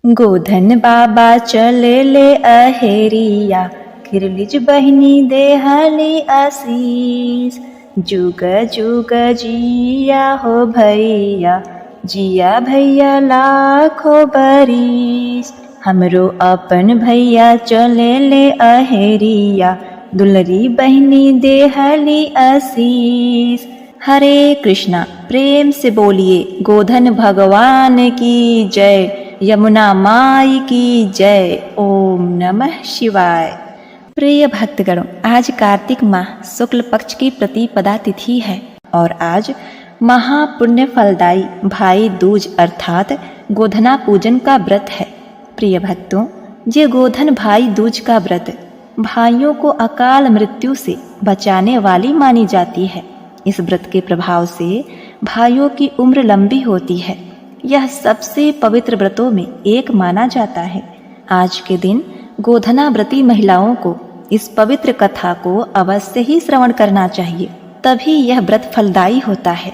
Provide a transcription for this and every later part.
गोधन बाबा चले ले अहेरिया, किरलिज बहिनी देहली आशीष। जुग जुग जिया हो भैया, जिया भैया लाखों बरिस। हमरो अपन भैया चले ले अहेरिया, दुलरी बहिनी देहली आशीष। हरे कृष्णा, प्रेम से बोलिए गोधन भगवान की जय, यमुना माई की जय। ओम नमः शिवाय। प्रिय भक्तगणों, आज कार्तिक माह शुक्ल पक्ष की प्रतिपदा तिथि है और आज महापुण्य फलदायी भाई दूज अर्थात गोधना पूजन का व्रत है। प्रिय भक्तों, ये गोधन भाई दूज का व्रत भाइयों को अकाल मृत्यु से बचाने वाली मानी जाती है। इस व्रत के प्रभाव से भाइयों की उम्र लंबी होती है। यह सबसे पवित्र व्रतों में एक माना जाता है। आज के दिन गोधना व्रती महिलाओं को इस पवित्र कथा को अवश्य ही श्रवण करना चाहिए, तभी यह व्रत फलदायी होता है।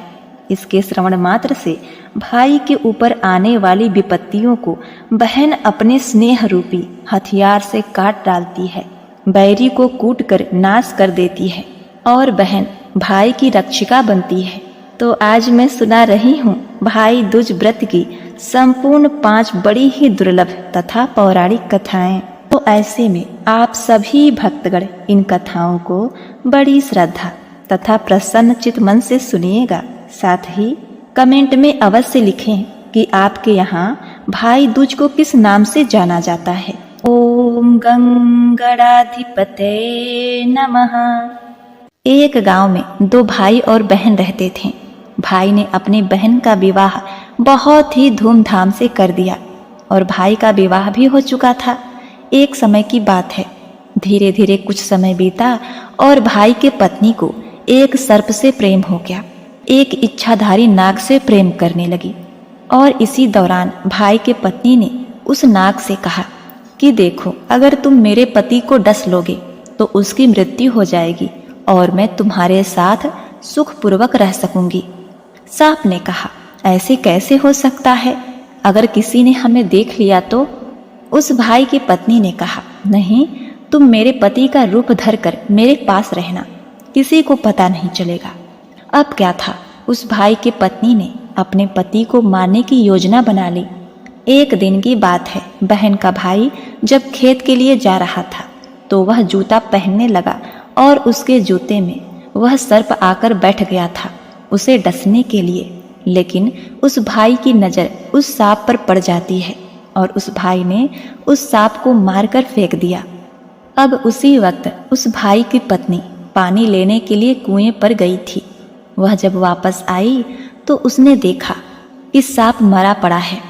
इसके श्रवण मात्र से भाई के ऊपर आने वाली विपत्तियों को बहन अपने स्नेह रूपी हथियार से काट डालती है, बैरी को कूट कर नाश कर देती है और बहन भाई की रक्षिका बनती है। तो आज मैं सुना रही हूँ भाई दूज व्रत की संपूर्ण 5 बड़ी ही दुर्लभ तथा पौराणिक कथाएं। तो ऐसे में आप सभी भक्तगण इन कथाओं को बड़ी श्रद्धा तथा प्रसन्न चित मन से सुनिएगा। साथ ही कमेंट में अवश्य लिखें कि आपके यहाँ भाई दूज को किस नाम से जाना जाता है। ओम गंगणाधिपते नमः। एक गांव में 2 भाई और बहन रहते थे। भाई ने अपनी बहन का विवाह बहुत ही धूमधाम से कर दिया और भाई का विवाह भी हो चुका था। एक समय की बात है, धीरे धीरे कुछ समय बीता और भाई के पत्नी को एक सर्प से प्रेम हो गया। एक इच्छाधारी नाग से प्रेम करने लगी और इसी दौरान भाई के पत्नी ने उस नाग से कहा कि देखो, अगर तुम मेरे पति को डस लोगे तो उसकी मृत्यु हो जाएगी और मैं तुम्हारे साथ सुखपूर्वक रह सकूंगी। सांप ने कहा, ऐसे कैसे हो सकता है, अगर किसी ने हमें देख लिया तो? उस भाई की पत्नी ने कहा, नहीं, तुम मेरे पति का रूप धरकर मेरे पास रहना, किसी को पता नहीं चलेगा। अब क्या था, उस भाई की पत्नी ने अपने पति को मारने की योजना बना ली। एक दिन की बात है, बहन का भाई जब खेत के लिए जा रहा था तो वह जूता पहनने लगा और उसके जूते में वह सर्प आकर बैठ गया था उसे डसने के लिए। लेकिन उस भाई की नज़र उस सांप पर पड़ जाती है और उस भाई ने उस सांप को मारकर फेंक दिया। अब उसी वक्त उस भाई की पत्नी पानी लेने के लिए कुएं पर गई थी। वह जब वापस आई तो उसने देखा कि सांप मरा पड़ा है।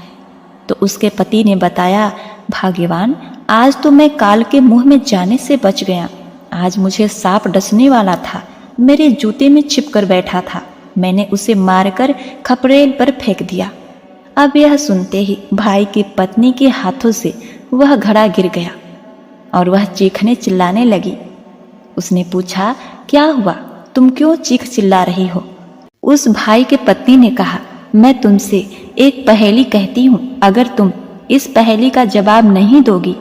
तो उसके पति ने बताया, भाग्यवान, आज तो मैं काल के मुंह में जाने से बच गया। आज मुझे सांप डसने वाला था, मेरे जूते में छिपकर बैठा था, मैंने उसे मारकर खपरेल पर फेंक दिया। अब यह सुनते ही भाई की पत्नी के हाथों से वह घड़ा गिर गया और वह चीखने चिल्लाने लगी। उसने पूछा, क्या हुआ, तुम क्यों चीख चिल्ला रही हो? उस भाई के पत्नी ने कहा, मैं तुमसे एक पहेली कहती हूँ, अगर तुम इस पहेली का जवाब नहीं दोगी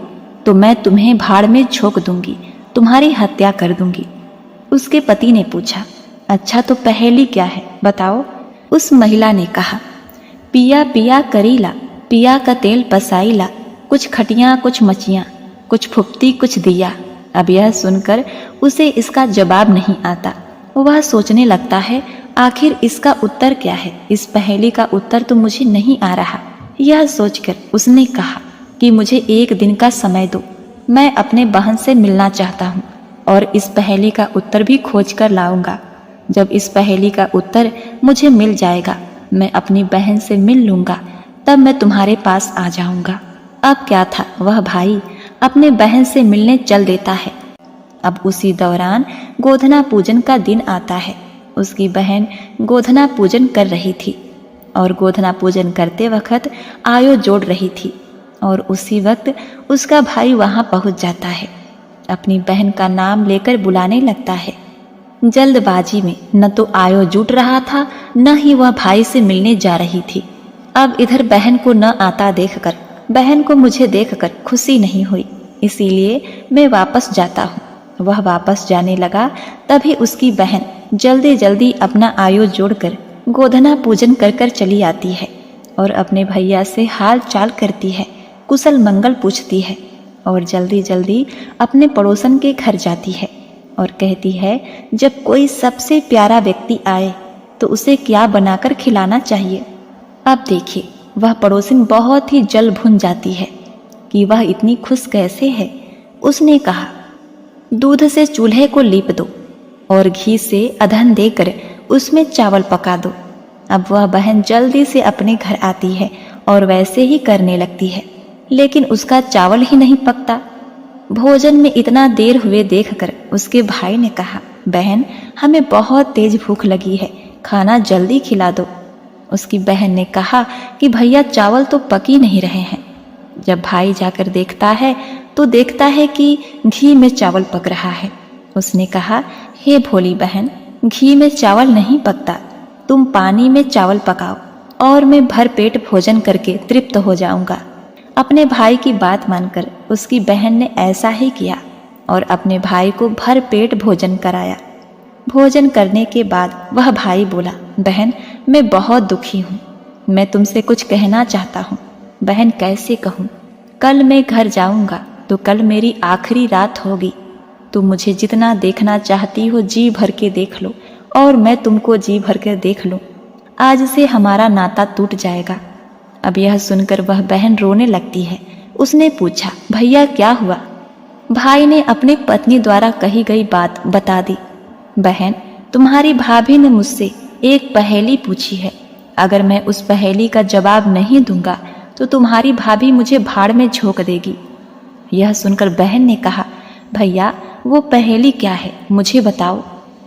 तो मैं तुम्हें भाड़ में झोंक दूंगी, तुम्हारी हत्या कर दूंगी। उसके पति ने पूछा, अच्छा तो पहेली क्या है, बताओ। उस महिला ने कहा, पिया पिया करीला, पिया का तेल पसाईला, कुछ खटियाँ कुछ मचियाँ, कुछ फुप्ती कुछ दिया। अब यह सुनकर उसे इसका जवाब नहीं आता। वह सोचने लगता है, आखिर इसका उत्तर क्या है, इस पहेली का उत्तर तो मुझे नहीं आ रहा। यह सोचकर उसने कहा कि मुझे एक दिन का समय दो, मैं अपने बहन से मिलना चाहता हूँ और इस पहेली का उत्तर भी खोज कर लाऊंगा। जब इस पहेली का उत्तर मुझे मिल जाएगा, मैं अपनी बहन से मिल लूंगा, तब मैं तुम्हारे पास आ जाऊंगा। अब क्या था, वह भाई अपने बहन से मिलने चल देता है। अब उसी दौरान गोधना पूजन का दिन आता है। उसकी बहन गोधना पूजन कर रही थी और गोधना पूजन करते वक्त आयो जोड़ रही थी और उसी वक्त उसका भाई वहां पहुंच जाता है। अपनी बहन का नाम लेकर बुलाने लगता है। जल्दबाजी में न तो आयो जुट रहा था, न ही वह भाई से मिलने जा रही थी। अब इधर बहन को न आता देखकर बहन को मुझे देखकर खुशी नहीं हुई, इसीलिए मैं वापस जाता हूँ। वह वापस जाने लगा, तभी उसकी बहन जल्दी जल्दी अपना आयु जोड़कर गोधना पूजन कर कर चली आती है और अपने भैया से हाल चाल करती है, कुशल मंगल पूछती है और जल्दी जल्दी अपने पड़ोसन के घर जाती है और कहती है, जब कोई सबसे प्यारा व्यक्ति आए तो उसे क्या बनाकर खिलाना चाहिए। अब देखिए, वह पड़ोसिन बहुत ही जल भुन जाती है कि वह इतनी खुश कैसे है। उसने कहा, दूध से चूल्हे को लीप दो और घी से अधन देकर उसमें चावल पका दो। अब वह बहन जल्दी से अपने घर आती है और वैसे ही करने लगती है, लेकिन उसका चावल ही नहीं पकता। भोजन में इतना देर हुए देखकर उसके भाई ने कहा, बहन हमें बहुत तेज भूख लगी है, खाना जल्दी खिला दो। उसकी बहन ने कहा कि भैया चावल तो पक ही नहीं रहे हैं। जब भाई जाकर देखता है तो देखता है कि घी में चावल पक रहा है। उसने कहा, हे भोली बहन, घी में चावल नहीं पकता, तुम पानी में चावल पकाओ और मैं भर पेट भोजन करके तृप्त हो जाऊंगा। अपने भाई की बात मानकर उसकी बहन ने ऐसा ही किया और अपने भाई को भर पेट भोजन कराया। भोजन करने के बाद वह भाई बोला, बहन मैं बहुत दुखी हूँ, मैं तुमसे कुछ कहना चाहता हूँ। बहन, कैसे कहूँ? कल मैं घर जाऊँगा तो कल मेरी आखिरी रात होगी। तुम मुझे जितना देखना चाहती हो जी भर के देख लो और मैं तुमको जी भर कर देख लूँ। आज से हमारा नाता टूट जाएगा। अब यह सुनकर वह बहन रोने लगती है। उसने पूछा, भैया क्या हुआ? भाई ने अपनी पत्नी द्वारा कही गई बात बता दी। बहन, तुम्हारी भाभी ने मुझसे एक पहेली पूछी है, अगर मैं उस पहेली का जवाब नहीं दूंगा तो तुम्हारी भाभी मुझे भाड़ में झोंक देगी। यह सुनकर बहन ने कहा, भैया वो पहेली क्या है, मुझे बताओ।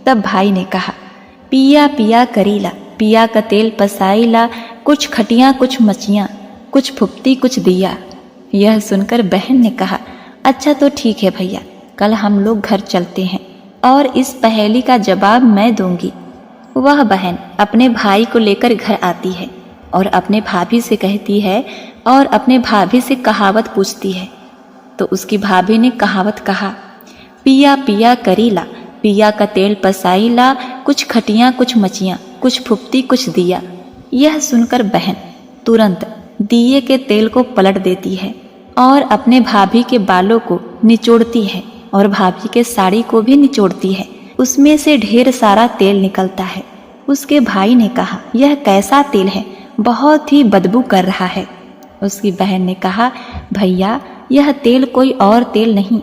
तब भाई ने कहा, पिया पिया करीला, पिया का तेल पसाईला, कुछ खटियाँ कुछ मचियाँ, कुछ फुप्ती कुछ दिया। यह सुनकर बहन ने कहा, अच्छा तो ठीक है भैया, कल हम लोग घर चलते हैं और इस पहेली का जवाब मैं दूंगी। वह बहन अपने भाई को लेकर घर आती है और अपने भाभी से कहती है और अपने भाभी से कहावत पूछती है। तो उसकी भाभी ने कहावत कहा, पिया पिया करीला, पिया का तेल पसाईला, कुछ खटियाँ कुछ मचियाँ, कुछ फुप्ती कुछ दिया। यह सुनकर बहन तुरंत दिए के तेल को पलट देती है और अपने भाभी के बालों को निचोड़ती है और भाभी के साड़ी को भी निचोड़ती है। उसमें से ढेर सारा तेल निकलता है। उसके भाई ने कहा, यह कैसा तेल है, बहुत ही बदबू कर रहा है। उसकी बहन ने कहा, भैया यह तेल कोई और तेल नहीं,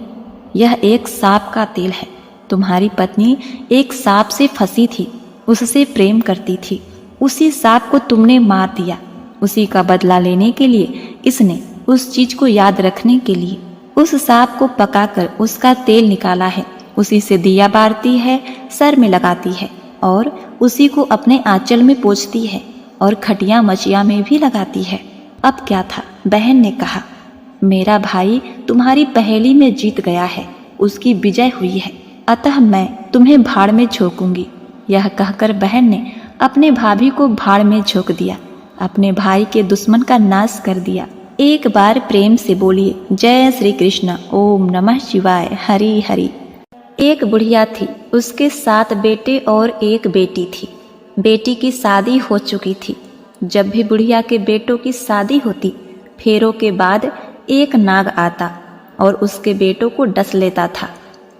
यह एक सांप का तेल है। तुम्हारी पत्नी एक सांप से फंसी थी, उससे प्रेम करती थी, उसी सांप को तुमने मार दिया। उसी का बदला लेने के लिए इसने उस चीज को याद रखने के लिए उस सांप को पकाकर उसका तेल निकाला है। उसी से दिया बारती है, सर में लगाती है और उसी को अपने आंचल में पोंछती है और खटिया मचिया में भी लगाती है। अब क्या था? बहन ने कहा, मेरा भाई तुम्हारी पहेली में जीत गया है, उसकी विजय हुई है, अतः मैं तुम्हें भाड़ में झोंकूंगी। यह कहकर बहन ने अपने भाभी को भाड़ में झोंक दिया, अपने भाई के दुश्मन का नाश कर दिया। एक बार प्रेम से बोलिए, जय श्री कृष्ण, ओम नमः शिवाय, हरि हरि। एक बुढ़िया थी, उसके 7 बेटे और एक बेटी थी। बेटी की शादी हो चुकी थी। जब भी बुढ़िया के बेटों की शादी होती, फेरों के बाद एक नाग आता और उसके बेटों को डस लेता था।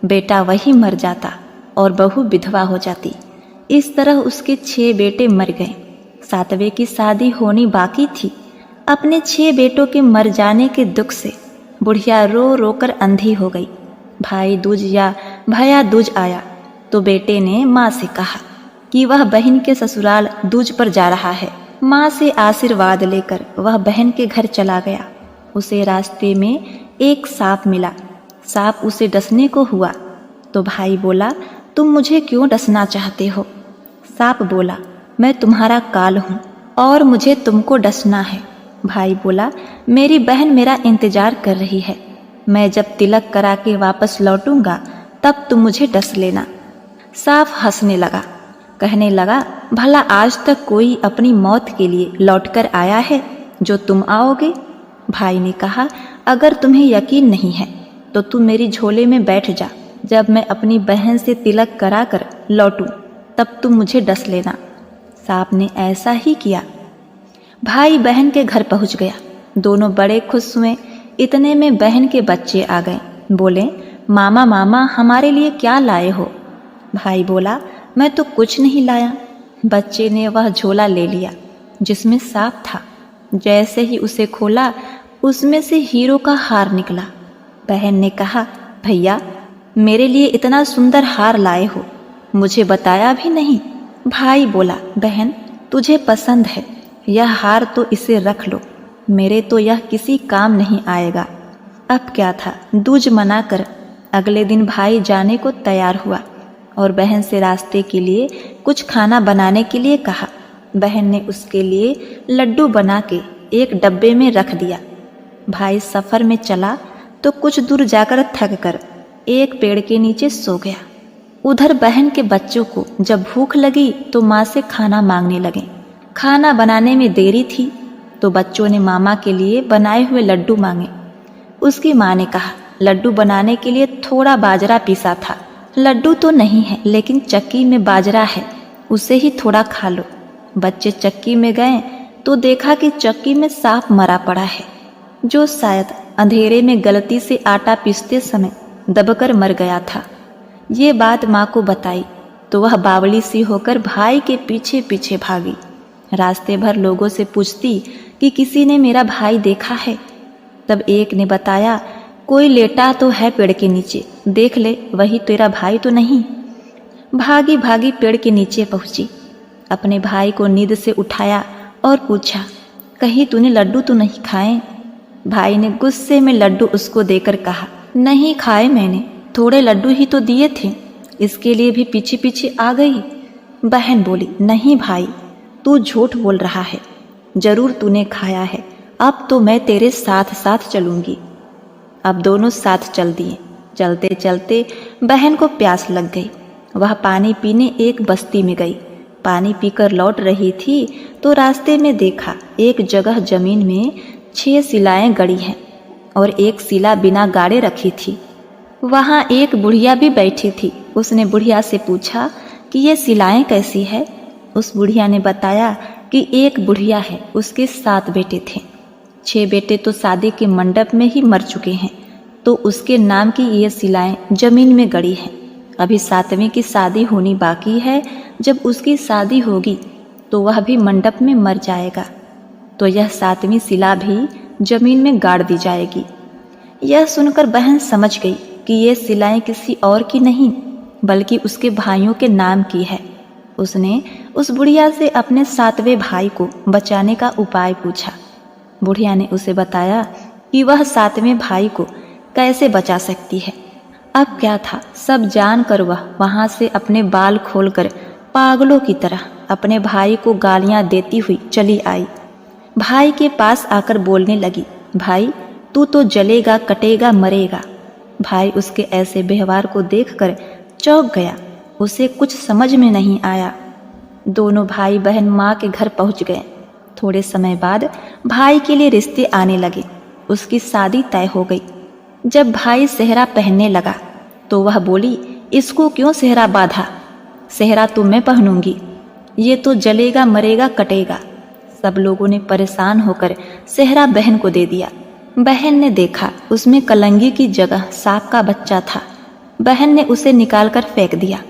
बेटा वही मर जाता और बहू विधवा हो जाती। इस तरह उसके 6 बेटे मर गए। 7वें की शादी होनी बाकी थी। अपने 6 बेटों के मर जाने के दुख से बुढ़िया रो रो कर अंधी हो गई। भाई दूज या भैया दूज आया तो बेटे ने माँ से कहा कि वह बहन के ससुराल दूज पर जा रहा है। माँ से आशीर्वाद लेकर वह बहन के घर चला गया। उसे रास्ते में एक सांप मिला। सांप उसे डसने को हुआ तो भाई बोला, तुम मुझे क्यों डसना चाहते हो? सांप बोला, मैं तुम्हारा काल हूँ और मुझे तुमको डसना है। भाई बोला, मेरी बहन मेरा इंतजार कर रही है, मैं जब तिलक करा के वापस लौटूंगा तब तुम मुझे डस लेना। सांप हंसने लगा, कहने लगा, भला आज तक कोई अपनी मौत के लिए लौटकर आया है जो तुम आओगे? भाई ने कहा, अगर तुम्हें यकीन नहीं है तो तुम मेरी झोले में बैठ जा। जब मैं अपनी बहन से तिलक करा कर लौटूं तब तुम मुझे डस लेना। सांप ने ऐसा ही किया। भाई बहन के घर पहुंच गया। दोनों बड़े खुश हुए। इतने में बहन के बच्चे आ गए। बोले, मामा मामा हमारे लिए क्या लाए हो? भाई बोला, मैं तो कुछ नहीं लाया। बच्चे ने वह झोला ले लिया जिसमें सांप था। जैसे ही उसे खोला उसमें से हीरो का हार निकला। बहन ने कहा, भैया मेरे लिए इतना सुंदर हार लाए हो, मुझे बताया भी नहीं। भाई बोला, बहन तुझे पसंद है यह हार तो इसे रख लो, मेरे तो यह किसी काम नहीं आएगा। अब क्या था, दूज मनाकर अगले दिन भाई जाने को तैयार हुआ और बहन से रास्ते के लिए कुछ खाना बनाने के लिए कहा। बहन ने उसके लिए लड्डू बना के एक डब्बे में रख दिया। भाई सफ़र में चला तो कुछ दूर जाकर थक कर एक पेड़ के नीचे सो गया। उधर बहन के बच्चों को जब भूख लगी तो माँ से खाना मांगने लगे। खाना बनाने में देरी थी तो बच्चों ने मामा के लिए बनाए हुए लड्डू मांगे। उसकी माँ ने कहा, लड्डू बनाने के लिए थोड़ा बाजरा पीसा था। लड्डू तो नहीं है लेकिन चक्की में बाजरा है, उसे ही थोड़ा खा लो। बच्चे चक्की में गए तो देखा कि चक्की में सांप मरा पड़ा है, जो शायद अंधेरे में गलती से आटा पीसते समय दबकर मर गया था। ये बात माँ को बताई तो वह बावली सी होकर भाई के पीछे पीछे भागी। रास्ते भर लोगों से पूछती कि किसी ने मेरा भाई देखा है। तब एक ने बताया, कोई लेटा तो है पेड़ के नीचे, देख ले वही तेरा भाई तो नहीं। भागी भागी पेड़ के नीचे पहुंची। अपने भाई को नींद से उठाया और पूछा, कहीं तूने लड्डू तो नहीं खाए? भाई ने गुस्से में लड्डू उसको देकर कहा, नहीं खाए मैंने, थोड़े लड्डू ही तो दिए थे, इसके लिए भी पीछे पीछे आ गई। बहन बोली, नहीं भाई तू झूठ बोल रहा है, जरूर तूने खाया है, अब तो मैं तेरे साथ साथ चलूंगी। अब दोनों साथ चल दिए। चलते चलते बहन को प्यास लग गई। वह पानी पीने एक बस्ती में गई। पानी पीकर लौट रही थी तो रास्ते में देखा एक जगह जमीन में 6 शिलाएं गड़ी हैं और एक शिला बिना गाड़े रखी थी। वहाँ एक बुढ़िया भी बैठी थी। उसने बुढ़िया से पूछा कि ये शिलाएं कैसी है? उस बुढ़िया ने बताया कि एक बुढ़िया है, उसके 7 बेटे थे। 6 बेटे तो शादी के मंडप में ही मर चुके हैं, तो उसके नाम की ये शिलाएं जमीन में गड़ी हैं। अभी 7वीं की शादी होनी बाकी है। जब उसकी शादी होगी तो वह भी मंडप में मर जाएगा, तो यह 7वीं शिला भी जमीन में गाड़ दी जाएगी। यह सुनकर बहन समझ गई कि ये शिलाएं किसी और की नहीं बल्कि उसके भाइयों के नाम की है। उसने उस बुढ़िया से अपने 7वें भाई को बचाने का उपाय पूछा। बुढ़िया ने उसे बताया कि वह 7वें भाई को कैसे बचा सकती है। अब क्या था, सब जान कर वह वहाँ से अपने बाल खोलकर पागलों की तरह अपने भाई को गालियाँ देती हुई चली आई। भाई के पास आकर बोलने लगी, भाई तू तो जलेगा, कटेगा, मरेगा। भाई उसके ऐसे व्यवहार को देखकर चौंक गया। उसे कुछ समझ में नहीं आया। दोनों भाई बहन माँ के घर पहुँच गए। थोड़े समय बाद भाई के लिए रिश्ते आने लगे। उसकी शादी तय हो गई। जब भाई सेहरा पहनने लगा तो वह बोली, इसको क्यों सेहरा बांधा? सेहरा तो मैं पहनूंगी, ये तो जलेगा, मरेगा, कटेगा। सब लोगों ने परेशान होकर सेहरा बहन को दे दिया। बहन ने देखा उसमें कलंगी की जगह सांप का बच्चा था। बहन ने उसे निकालकर फेंक दिया।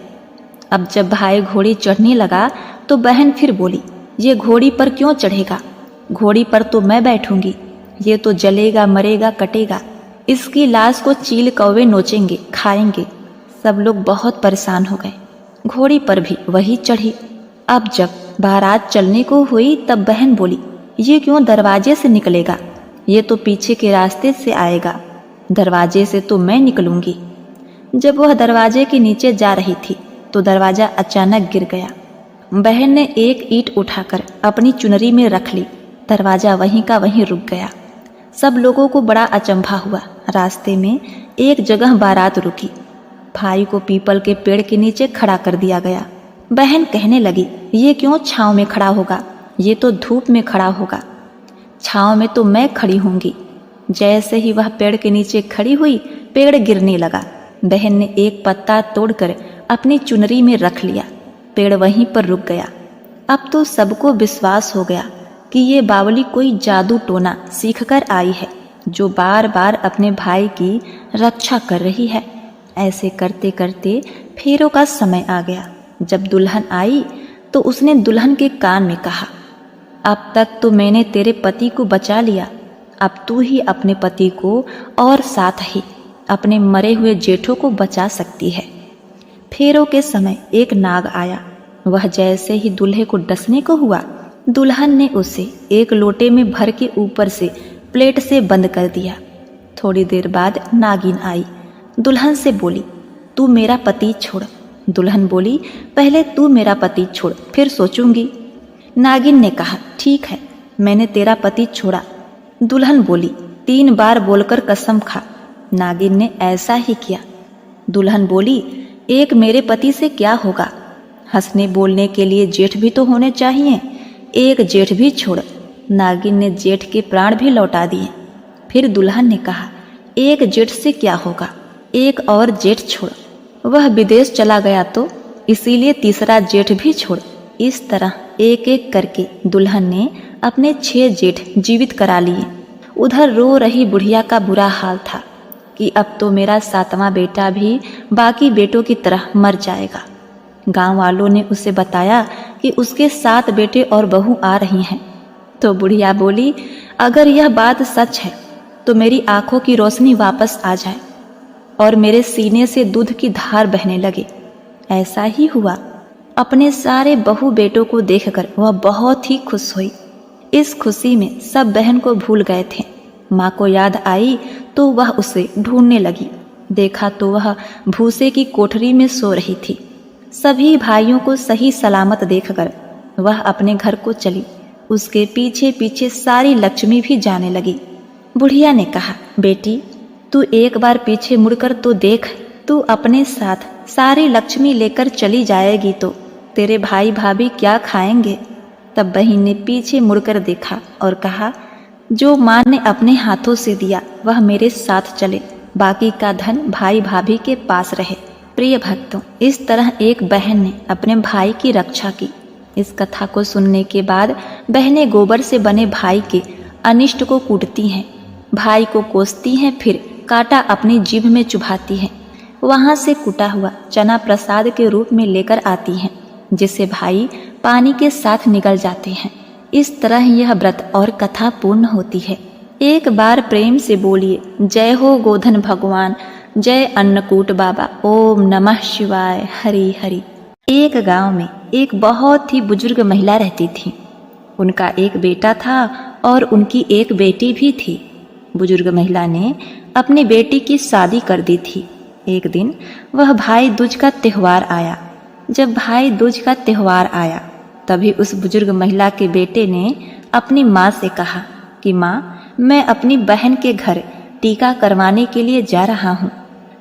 अब जब भाई घोड़ी चढ़ने लगा तो बहन फिर बोली, ये घोड़ी पर क्यों चढ़ेगा? घोड़ी पर तो मैं बैठूंगी, ये तो जलेगा, मरेगा, कटेगा। इसकी लाश को चील कौवे नोचेंगे, खाएंगे। सब लोग बहुत परेशान हो गए। घोड़ी पर भी वही चढ़ी। अब जब बारात चलने को हुई तब बहन बोली, ये क्यों दरवाजे से निकलेगा? ये तो पीछे के रास्ते से आएगा, दरवाजे से तो मैं निकलूंगी। जब वह दरवाजे के नीचे जा रही थी तो दरवाजा अचानक गिर गया। बहन ने एक ईंट उठाकर अपनी चुनरी में रख ली। दरवाजा वहीं का वहीं रुक गया। सब लोगों को बड़ा अचंभा हुआ। रास्ते में एक जगह बारात रुकी। भाई को पीपल के पेड़ के नीचे खड़ा कर दिया गया। बहन कहने लगी, ये क्यों छांव में खड़ा होगा, ये तो धूप में खड़ा होगा। छाँव में तो मैं खड़ी होंगी। जैसे ही वह पेड़ के नीचे खड़ी हुई, पेड़ गिरने लगा। बहन ने एक पत्ता तोड़कर अपनी चुनरी में रख लिया। पेड़ वहीं पर रुक गया। अब तो सबको विश्वास हो गया कि ये बावली कोई जादू टोना सीखकर आई है, जो बार बार अपने भाई की रक्षा कर रही है। ऐसे करते करते फेरों का समय आ गया। जब दुल्हन आई तो उसने दुल्हन के कान में कहा, अब तक तो मैंने तेरे पति को बचा लिया, अब तू ही अपने पति को और साथ ही अपने मरे हुए जेठों को बचा सकती है। फेरों के समय एक नाग आया। वह जैसे ही दूल्हे को डसने को हुआ, दुल्हन ने उसे एक लोटे में भर के ऊपर से प्लेट से बंद कर दिया। थोड़ी देर बाद नागिन आई। दुल्हन से बोली, तू मेरा पति छोड़। दुल्हन बोली, पहले तू मेरा पति छोड़, फिर सोचूंगी। नागिन ने कहा, ठीक है, मैंने तेरा पति छोड़ा। दुल्हन बोली, 3 बार बोलकर कसम खा। नागिन ने ऐसा ही किया। दुल्हन बोली, एक मेरे पति से क्या होगा, हंसने बोलने के लिए जेठ भी तो होने चाहिए, एक जेठ भी छोड़। नागिन ने जेठ के प्राण भी लौटा दिए। फिर दुल्हन ने कहा, एक जेठ से क्या होगा, एक और जेठ छोड़। वह विदेश चला गया तो इसीलिए तीसरा जेठ भी छोड़। इस तरह एक एक करके दुल्हन ने अपने 6 जेठ जीवित करा लिए। उधर रो रही बुढ़िया का बुरा हाल था कि अब तो मेरा 7वां बेटा भी बाकी बेटों की तरह मर जाएगा। गांव वालों ने उसे बताया कि उसके 7 बेटे और बहू आ रही हैं। तो बुढ़िया बोली, अगर यह बात सच है तो मेरी आंखों की रोशनी वापस आ जाए और मेरे सीने से दूध की धार बहने लगे। ऐसा ही हुआ। अपने सारे बहू बेटों को देखकर वह बहुत ही खुश हुई। इस खुशी में सब बहन को भूल गए थे। माँ को याद आई तो वह उसे ढूंढने लगी। देखा तो वह भूसे की कोठरी में सो रही थी। सभी भाइयों को सही सलामत देखकर वह अपने घर को चली। उसके पीछे पीछे सारी लक्ष्मी भी जाने लगी। बुढ़िया ने कहा, बेटी तू एक बार पीछे मुड़कर तो देख, तू अपने साथ सारी लक्ष्मी लेकर चली जाएगी तो तेरे भाई भाभी क्या खाएंगे। तब बहन ने पीछे मुड़कर देखा और कहा, जो माँ ने अपने हाथों से दिया वह मेरे साथ चले, बाकी का धन भाई भाभी के पास रहे। प्रिय भक्तों, इस तरह एक बहन ने अपने भाई की रक्षा की। इस कथा को सुनने के बाद बहनें गोबर से बने भाई के अनिष्ट को कूटती हैं, भाई को कोसती हैं, फिर कांटा अपनी जीभ में चुभाती हैं। वहां से कुटा हुआ चना प्रसाद के रूप में लेकर आती हैं, जिसे भाई पानी के साथ निगल जाते हैं। इस तरह यह व्रत और कथा पूर्ण होती है। एक बार प्रेम से बोलिए, जय हो गोधन भगवान, जय अन्नकूट बाबा, ओम नमः शिवाय, हरि हरि। एक गांव में एक बहुत ही बुजुर्ग महिला रहती थी। उनका एक बेटा था और उनकी एक बेटी भी थी। बुजुर्ग महिला ने अपनी बेटी की शादी कर दी थी। एक दिन वह भाई दूज का त्योहार आया। जब भाई दूज का त्योहार आया तभी उस बुजुर्ग महिला के बेटे ने अपनी माँ से कहा कि माँ, मैं अपनी बहन के घर टीका करवाने के लिए जा रहा हूँ।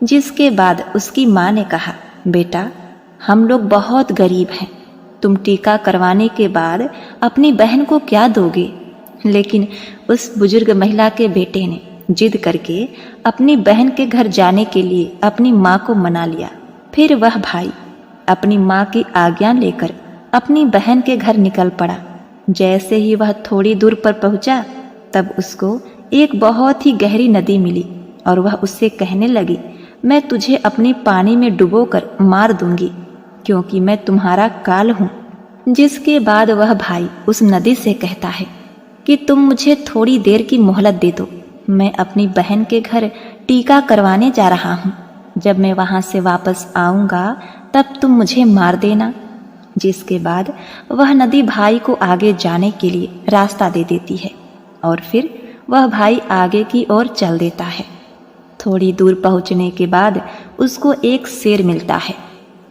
जिसके बाद उसकी माँ ने कहा, बेटा हम लोग बहुत गरीब हैं, तुम टीका करवाने के बाद अपनी बहन को क्या दोगे। लेकिन उस बुजुर्ग महिला के बेटे ने जिद करके अपनी बहन के घर जाने के लिए अपनी माँ को मना लिया। फिर वह भाई अपनी माँ की आज्ञा लेकर अपनी बहन के घर निकल पड़ा। जैसे ही वह थोड़ी दूर पर पहुंचा तब उसको एक बहुत ही गहरी नदी मिली और वह उससे कहने लगी, मैं तुझे अपने पानी में डुबोकर मार दूंगी क्योंकि मैं तुम्हारा काल हूँ। जिसके बाद वह भाई उस नदी से कहता है कि तुम मुझे थोड़ी देर की मोहलत दे दो, मैं अपनी बहन के घर टीका करवाने जा रहा हूँ। जब मैं वहाँ से वापस आऊँगा तब तुम मुझे मार देना। जिसके बाद वह नदी भाई को आगे जाने के लिए रास्ता दे देती है और फिर वह भाई आगे की ओर चल देता है। थोड़ी दूर पहुँचने के बाद उसको एक शेर मिलता है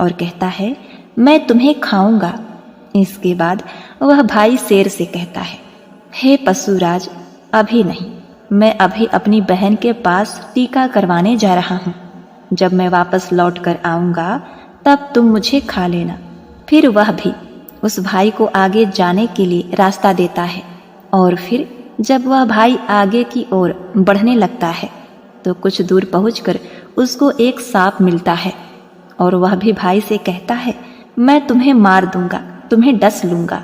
और कहता है, मैं तुम्हें खाऊंगा। इसके बाद वह भाई शेर से कहता है, हे पशुराज, अभी नहीं, मैं अभी अपनी बहन के पास टीका करवाने जा रहा हूँ। जब मैं वापस लौट कर आऊँगा तब तुम मुझे खा लेना। फिर वह भी उस भाई को आगे जाने के लिए रास्ता देता है और फिर जब वह भाई आगे की ओर बढ़ने लगता है तो कुछ दूर पहुंचकर उसको एक सांप मिलता है और वह भी भाई से कहता है, मैं तुम्हें मार दूंगा, तुम्हें डस लूंगा।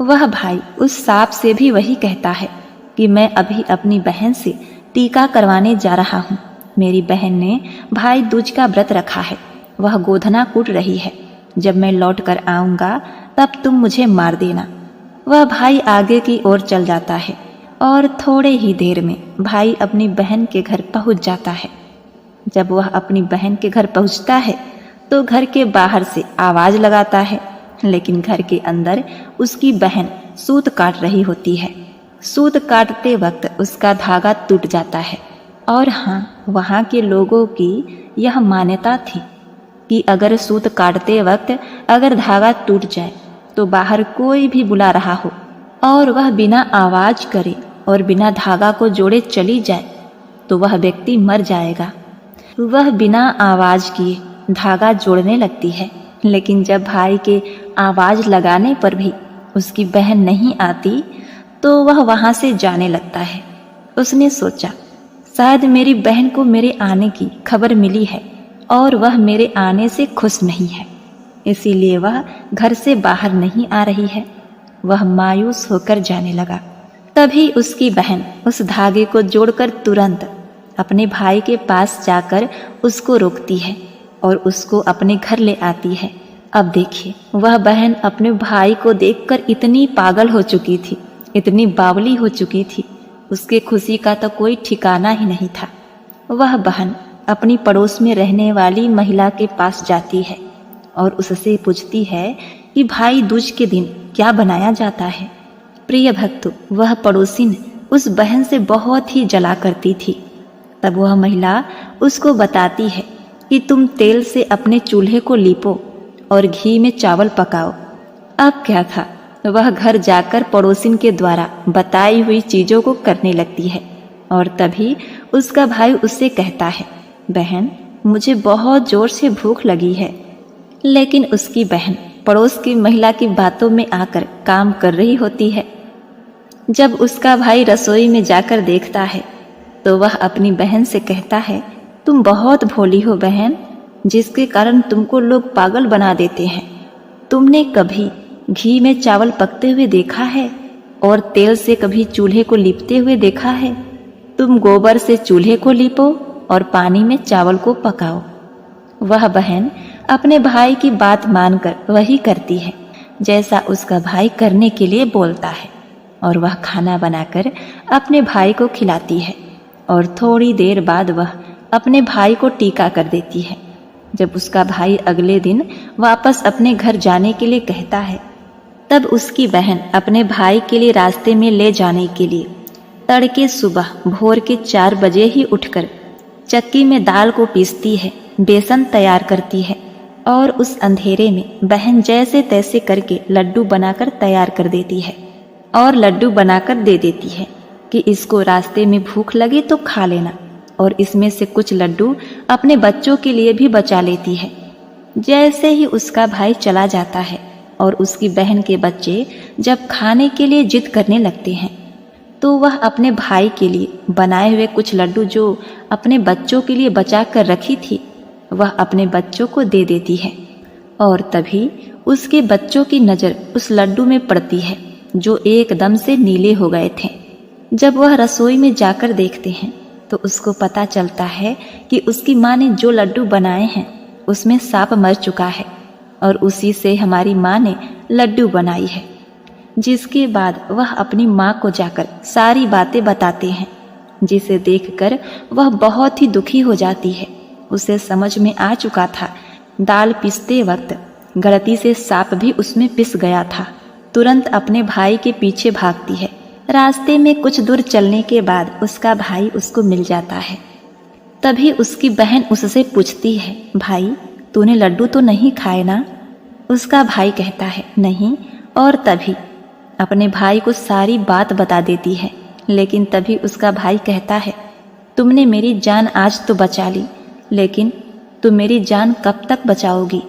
वह भाई उस सांप से भी वही कहता है कि मैं अभी अपनी बहन से टीका करवाने जा रहा हूँ। मेरी बहन ने भाई दूज का व्रत रखा है, वह गोधना कूट रही है। जब मैं लौट कर आऊँगा तब तुम मुझे मार देना। वह भाई आगे की ओर चल जाता है और थोड़े ही देर में भाई अपनी बहन के घर पहुँच जाता है। जब वह अपनी बहन के घर पहुँचता है तो घर के बाहर से आवाज़ लगाता है, लेकिन घर के अंदर उसकी बहन सूत काट रही होती है। सूत काटते वक्त उसका धागा टूट जाता है। और हाँ, वहाँ के लोगों की यह मान्यता थी कि अगर सूत काटते वक्त अगर धागा टूट जाए तो बाहर कोई भी बुला रहा हो और वह बिना आवाज़ करे और बिना धागा को जोड़े चली जाए तो वह व्यक्ति मर जाएगा। वह बिना आवाज़ किए धागा जोड़ने लगती है, लेकिन जब भाई के आवाज़ लगाने पर भी उसकी बहन नहीं आती तो वह वहाँ से जाने लगता है। उसने सोचा, शायद मेरी बहन को मेरे आने की खबर मिली है और वह मेरे आने से खुश नहीं है, इसीलिए वह घर से बाहर नहीं आ रही है। वह मायूस होकर जाने लगा। तभी उसकी बहन उस धागे को जोड़कर तुरंत अपने भाई के पास जाकर उसको रोकती है और उसको अपने घर ले आती है। अब देखिए, वह बहन अपने भाई को देखकर इतनी पागल हो चुकी थी, इतनी बावली हो चुकी थी, उसके खुशी का तो कोई ठिकाना ही नहीं था। वह बहन अपनी पड़ोस में रहने वाली महिला के पास जाती है और उससे पूछती है कि भाई दूज के दिन क्या बनाया जाता है। प्रिय भक्तों, वह पड़ोसिन उस बहन से बहुत ही जला करती थी। तब वह महिला उसको बताती है कि तुम तेल से अपने चूल्हे को लीपो और घी में चावल पकाओ। अब क्या था, वह घर जाकर पड़ोसिन के द्वारा बताई हुई चीज़ों को करने लगती है और तभी उसका भाई उससे कहता है, बहन मुझे बहुत ज़ोर से भूख लगी है। लेकिन उसकी बहन पड़ोस की महिला की बातों में आकर काम कर रही होती है। जब उसका भाई रसोई में जाकर देखता है तो वह अपनी बहन से कहता है, तुम बहुत भोली हो बहन, जिसके कारण तुमको लोग पागल बना देते हैं। तुमने कभी घी में चावल पकते हुए देखा है और तेल से कभी चूल्हे को लीपते हुए देखा है? तुम गोबर से चूल्हे को लीपो और पानी में चावल को पकाओ। वह बहन अपने भाई की बात मानकर वही करती है जैसा उसका भाई करने के लिए बोलता है और वह खाना बनाकर अपने भाई को खिलाती है और थोड़ी देर बाद वह अपने भाई को टीका कर देती है। जब उसका भाई अगले दिन वापस अपने घर जाने के लिए कहता है, तब उसकी बहन अपने भाई के लिए रास्ते में ले जाने के लिए तड़के सुबह भोर के 4 बजे ही उठकर चक्की में दाल को पीसती है, बेसन तैयार करती है और उस अंधेरे में बहन जैसे तैसे करके लड्डू बनाकर तैयार कर देती है और लड्डू बनाकर दे देती है कि इसको रास्ते में भूख लगे तो खा लेना, और इसमें से कुछ लड्डू अपने बच्चों के लिए भी बचा लेती है। जैसे ही उसका भाई चला जाता है और उसकी बहन के बच्चे जब खाने के लिए जिद करने लगते हैं तो वह अपने भाई के लिए बनाए हुए कुछ लड्डू जो अपने बच्चों के लिए बचा कर रखी थी वह अपने बच्चों को दे देती है। और तभी उसके बच्चों की नज़र उस लड्डू में पड़ती है जो एकदम से नीले हो गए थे। जब वह रसोई में जाकर देखते हैं तो उसको पता चलता है कि उसकी माँ ने जो लड्डू बनाए हैं उसमें सांप मर चुका है और उसी से हमारी माँ ने लड्डू बनाई है। जिसके बाद वह अपनी माँ को जाकर सारी बातें बताते हैं, जिसे देखकर वह बहुत ही दुखी हो जाती है। उसे समझ में आ चुका था दाल पीसते वक्त गलती से सांप भी उसमें पिस गया था। तुरंत अपने भाई के पीछे भागती है। रास्ते में कुछ दूर चलने के बाद उसका भाई उसको मिल जाता है। तभी उसकी बहन उससे पूछती है, भाई तूने लड्डू तो नहीं खाए ना? उसका भाई कहता है नहीं, और तभी अपने भाई को सारी बात बता देती है। लेकिन तभी उसका भाई कहता है, तुमने मेरी जान आज तो बचा ली, लेकिन तुम मेरी जान कब तक बचाओगी?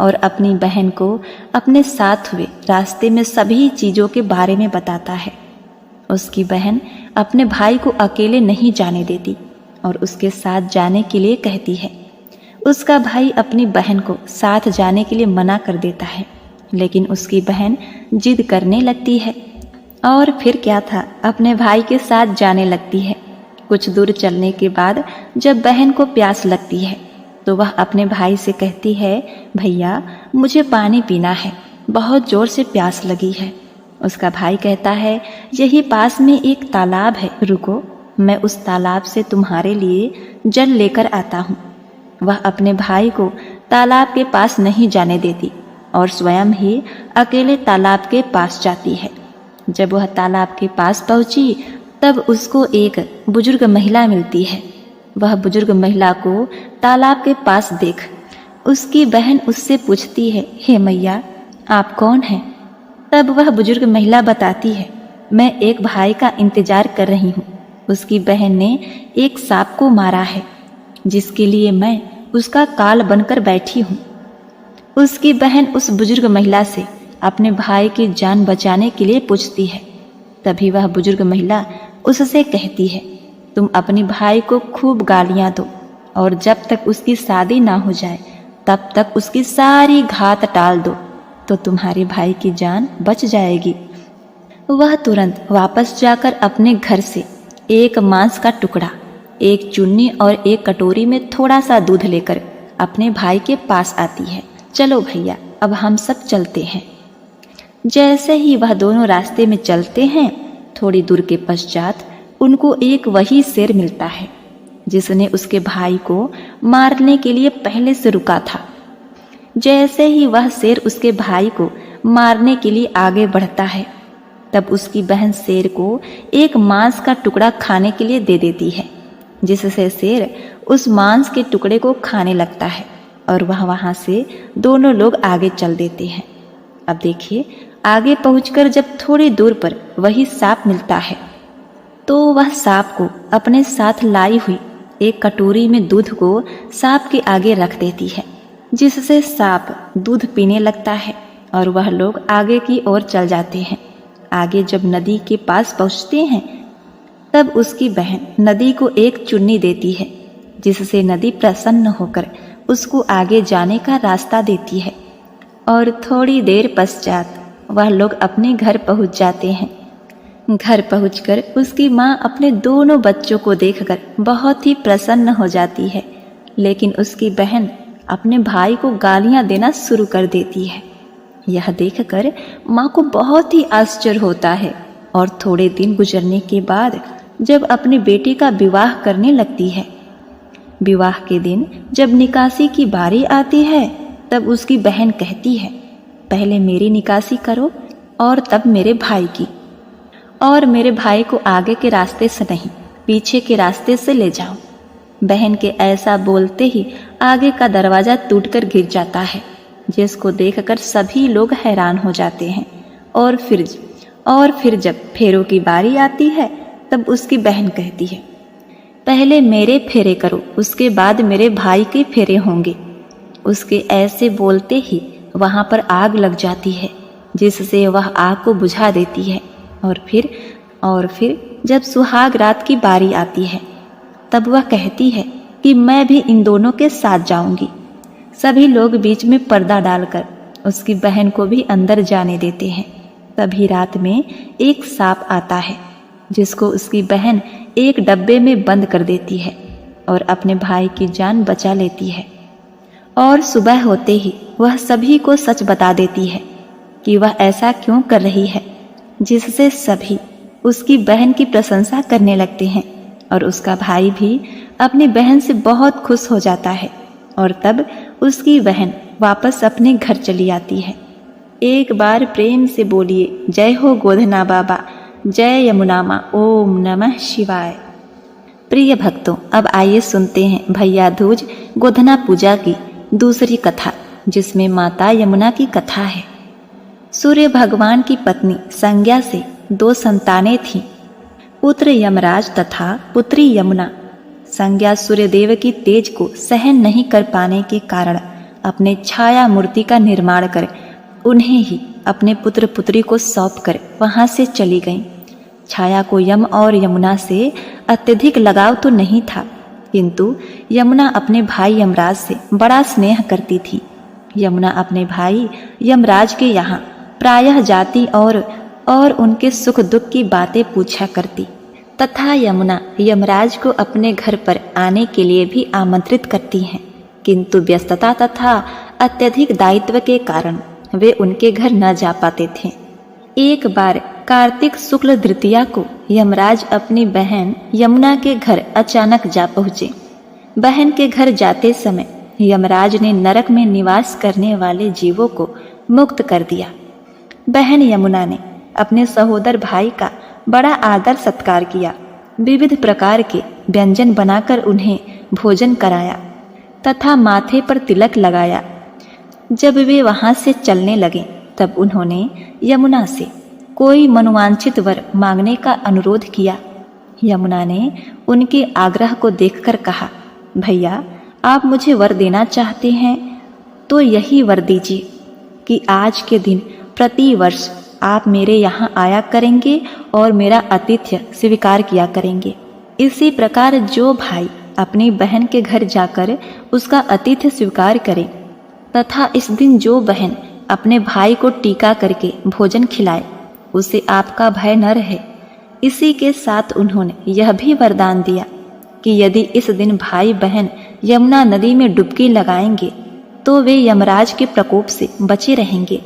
और अपनी बहन को अपने साथ हुए रास्ते में सभी चीज़ों के बारे में बताता है। उसकी बहन अपने भाई को अकेले नहीं जाने देती और उसके साथ जाने के लिए कहती है। उसका भाई अपनी बहन को साथ जाने के लिए मना कर देता है, लेकिन उसकी बहन जिद करने लगती है और फिर क्या था, अपने भाई के साथ जाने लगती है। कुछ दूर चलने के बाद जब बहन को प्यास लगती है तो वह अपने भाई से कहती है, भैया मुझे पानी पीना है, बहुत जोर से प्यास लगी है। उसका भाई कहता है, यही पास में एक तालाब है, रुको मैं उस तालाब से तुम्हारे लिए जल लेकर आता हूँ। वह अपने भाई को तालाब के पास नहीं जाने देती और स्वयं ही अकेले तालाब के पास जाती है। जब वह तालाब के पास पहुंची तब उसको एक बुजुर्ग महिला मिलती है। वह बुजुर्ग महिला को तालाब के पास देख उसकी बहन उससे पूछती है, हे मैया आप कौन हैं? तब वह बुजुर्ग महिला बताती है, मैं एक भाई का इंतजार कर रही हूँ। उसकी बहन ने एक सांप को मारा है जिसके लिए मैं उसका काल बनकर बैठी हूँ। उसकी बहन उस बुजुर्ग महिला से अपने भाई की जान बचाने के लिए पूछती है। तभी वह बुजुर्ग महिला उससे कहती है, तुम अपने भाई को खूब गालियां दो और जब तक उसकी शादी ना हो जाए तब तक उसकी सारी घात टाल दो तो तुम्हारे भाई की जान बच जाएगी। वह तुरंत वापस जाकर अपने घर से एक मांस का टुकड़ा, एक चुन्नी और एक कटोरी में थोड़ा सा दूध लेकर अपने भाई के पास आती है। चलो भैया अब हम सब चलते हैं। जैसे ही वह दोनों रास्ते में चलते हैं, थोड़ी दूर के पश्चात उनको एक वही शेर मिलता है जिसने उसके भाई को मारने के लिए पहले से रुका था। जैसे ही वह शेर उसके भाई को मारने के लिए आगे बढ़ता है तब उसकी बहन शेर को एक मांस का टुकड़ा खाने के लिए दे देती है, जिससे शेर उस मांस के टुकड़े को खाने लगता है और वहां से दोनों लोग आगे चल देते हैं। अब देखिए, आगे पहुंचकर जब थोड़ी दूर पर वही सांप मिलता है तो वह सांप को अपने साथ लाई हुई एक कटोरी में दूध को सांप के आगे रख देती है, जिससे सांप दूध पीने लगता है और वह लोग आगे की ओर चल जाते हैं। आगे जब नदी के पास पहुंचते हैं तब उसकी बहन नदी को एक चुन्नी देती है, जिससे नदी प्रसन्न होकर उसको आगे जाने का रास्ता देती है और थोड़ी देर पश्चात वह लोग अपने घर पहुंच जाते हैं। घर पहुंचकर उसकी माँ अपने दोनों बच्चों को देखकर बहुत ही प्रसन्न हो जाती है, लेकिन उसकी बहन अपने भाई को गालियां देना शुरू कर देती है। यह देखकर माँ को बहुत ही आश्चर्य होता है और थोड़े दिन गुजरने के बाद जब अपने बेटे का विवाह करने लगती है, विवाह के दिन जब निकासी की बारी आती है तब उसकी बहन कहती है, पहले मेरी निकासी करो और तब मेरे भाई की, और मेरे भाई को आगे के रास्ते से नहीं पीछे के रास्ते से ले जाओ। बहन के ऐसा बोलते ही आगे का दरवाजा टूटकर गिर जाता है, जिसको देखकर सभी लोग हैरान हो जाते हैं। और फिर जब फेरों की बारी आती है तब उसकी बहन कहती है, पहले मेरे फेरे करो, उसके बाद मेरे भाई के फेरे होंगे। उसके ऐसे बोलते ही वहां पर आग लग जाती है, जिससे वह आग को बुझा देती है। और फिर जब सुहाग रात की बारी आती है तब वह कहती है कि मैं भी इन दोनों के साथ जाऊंगी। सभी लोग बीच में पर्दा डालकर उसकी बहन को भी अंदर जाने देते हैं। तभी रात में एक सांप आता है, जिसको उसकी बहन एक डब्बे में बंद कर देती है और अपने भाई की जान बचा लेती है। और सुबह होते ही वह सभी को सच बता देती है कि वह ऐसा क्यों कर रही है, जिससे सभी उसकी बहन की प्रशंसा करने लगते हैं और उसका भाई भी अपनी बहन से बहुत खुश हो जाता है। और तब उसकी बहन वापस अपने घर चली आती है। एक बार प्रेम से बोलिए, जय हो गोधना बाबा, जय यमुना माँ, ओम नमः शिवाय। प्रिय भक्तों, अब आइए सुनते हैं भैया दूज गोधना पूजा की दूसरी कथा, जिसमें माता यमुना की कथा है। सूर्य भगवान की पत्नी संज्ञा से 2 संतानें थीं, पुत्र यमराज तथा पुत्री यमुना। संज्ञा सूर्यदेव की तेज को सहन नहीं कर पाने के कारण अपने छाया मूर्ति का निर्माण कर उन्हें ही अपने पुत्र पुत्री को सौंप कर वहां से चली गईं। छाया को यम और यमुना से अत्यधिक लगाव तो नहीं था, किंतु यमुना अपने भाई यमराज से बड़ा स्नेह करती थी। यमुना अपने भाई यमराज के यहाँ प्रायः जाती और उनके सुख दुख की बातें पूछा करती तथा यमुना यमराज को अपने घर पर आने के लिए भी आमंत्रित करती हैं, किंतु व्यस्तता तथा अत्यधिक दायित्व के कारण वे उनके घर न जा पाते थे। एक बार कार्तिक शुक्ल द्वितीया को यमराज अपनी बहन यमुना के घर अचानक जा पहुँचे। बहन के घर जाते समय यमराज ने नरक में निवास करने वाले जीवों को मुक्त कर दिया। बहन यमुना ने अपने सहोदर भाई का बड़ा आदर सत्कार किया, विविध प्रकार के व्यंजन बनाकर उन्हें भोजन कराया तथा माथे पर तिलक लगाया। जब वे वहां से चलने लगे तब उन्होंने यमुना से कोई मनोवांछित वर मांगने का अनुरोध किया। यमुना ने उनके आग्रह को देखकर कहा, भैया आप मुझे वर देना चाहते हैं तो यही वर दीजिए कि आज के दिन प्रति वर्ष आप मेरे यहाँ आया करेंगे और मेरा आतिथ्य स्वीकार किया करेंगे। इसी प्रकार जो भाई अपनी बहन के घर जाकर उसका आतिथ्य स्वीकार करे तथा इस दिन जो बहन अपने भाई को टीका करके भोजन खिलाए उसे आपका भय न रहे। इसी के साथ उन्होंने यह भी वरदान दिया कि यदि इस दिन भाई बहन यमुना नदी में डुबकी लगाएंगे तो वे यमराज के प्रकोप से बचे रहेंगे।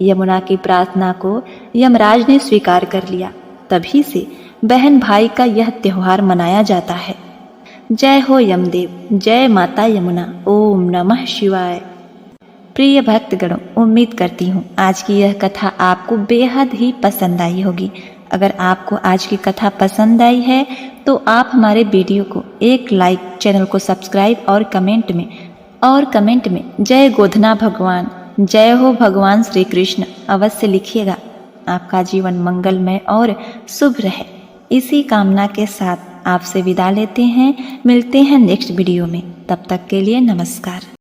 यमुना की प्रार्थना को यमराज ने स्वीकार कर लिया। तभी से बहन भाई का यह त्योहार मनाया जाता है। जय हो यमदेव, जय माता यमुना, ओम नमः शिवाय। प्रिय भक्तगणों, उम्मीद करती हूँ आज की यह कथा आपको बेहद ही पसंद आई होगी। अगर आपको आज की कथा पसंद आई है तो आप हमारे वीडियो को एक लाइक, चैनल को सब्सक्राइब और कमेंट में जय गोधना भगवान, जय हो भगवान श्री कृष्ण अवश्य लिखिएगा। आपका जीवन मंगलमय और शुभ रहे, इसी कामना के साथ आपसे विदा लेते हैं। मिलते हैं नेक्स्ट वीडियो में, तब तक के लिए नमस्कार।